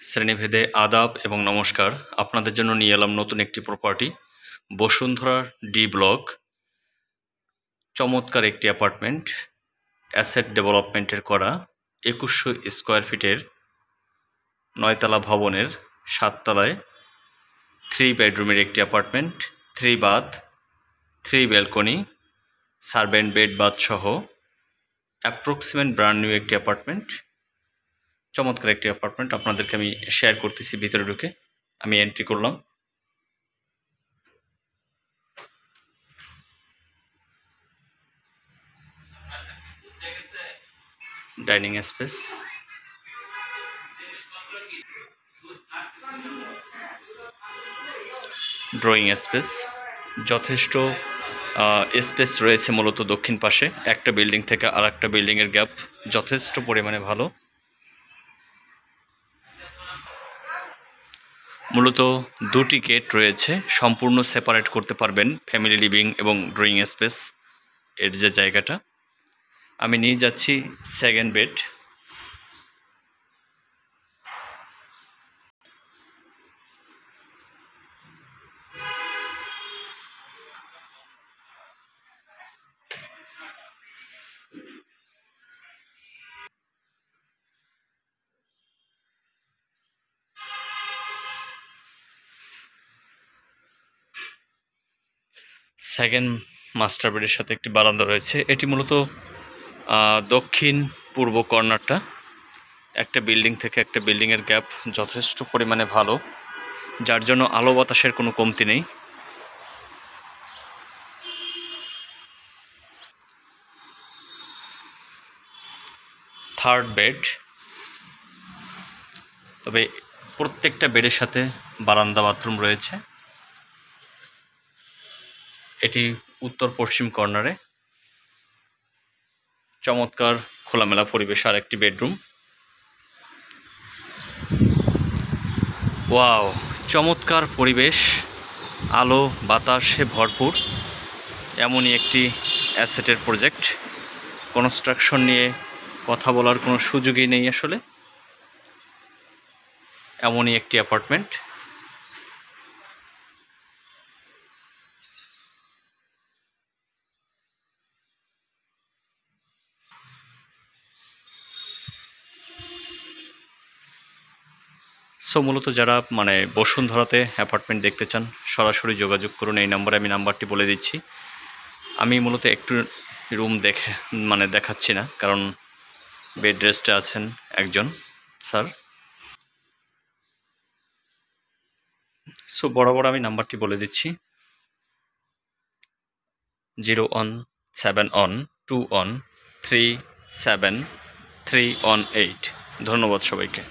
শ্রেণীভেদে আদাব এবং নমস্কার। আপনাদের জন্য নিয়ে এলাম নতুন একটি প্রপার্টি, বসুন্ধরা ডি ব্লক। চমৎকার একটি অ্যাপার্টমেন্ট, অ্যাসেট ডেভেলপমেন্টের করা, 2100 স্কোয়ার ফিটের 9তলা ভবনের 7 তলায় 3 বেডরুমের একটি apartment, 3 bath, 3 balcony, servant bed bath সহ অ্যাপ্রক্সিমেট ব্র্যান্ড নিউ একটি অ্যাপার্টমেন্ট। চমৎকার একটি অ্যাপার্টমেন্ট আপনাদেরকে আমি শেয়ার করতেছি। ভিতরে ঢুকে আমি এন্ট্রি করলাম। ডাইনিং স্পেস, ড্রয়িং স্পেস, যথেষ্ট স্পেস রয়েছে। মূলত দক্ষিণ পাশে একটা বিল্ডিং থেকে আর একটা বিল্ডিংয়ের গ্যাপ যথেষ্ট পরিমাণে ভালো। মূলত 2টি গেট রয়েছে, সম্পূর্ণ সেপারেট করতে পারবেন ফ্যামিলি লিভিং এবং ড্রয়িং স্পেস এর যে জায়গাটা। আমি নিয়ে যাচ্ছি সেকেন্ড বেড। সেকেন্ড মাস্টার বেডের সাথে একটি বারান্দা রয়েছে। এটি মূলত দক্ষিণ পূর্ব কর্নারটা। একটা বিল্ডিং থেকে একটা বিল্ডিংয়ের গ্যাপ যথেষ্ট পরিমাণে ভালো, যার জন্য আলো বাতাসের কোনো কমতি নেই। থার্ড বেড, তবে প্রত্যেকটা বেডের সাথে বারান্দা বাথরুম রয়েছে। এটি উত্তর পশ্চিম কর্নারে, চমৎকার খোলামেলা পরিবেশ আর একটি বেডরুম। ওয়াও, চমৎকার পরিবেশ, আলো বাতাসে ভরপুর। এমনই একটি অ্যাসেটের প্রজেক্ট। কনস্ট্রাকশন নিয়ে কথা বলার কোনো সুযোগই নেই আসলে। এমনই একটি অ্যাপার্টমেন্ট। সো মূলত যারা বসুন্ধরাতে অ্যাপার্টমেন্ট দেখতে চান, সরাসরি যোগাযোগ করুন এই নাম্বারে। আমি নাম্বারটি বলে দিচ্ছি। আমি মূলত একটু রুম দেখাচ্ছি না, কারণ বেড রেস্টে আছেন একজন স্যার। সো বরাবর আমি নাম্বারটি বলে দিচ্ছি, 01712137318। ধন্যবাদ সবাইকে।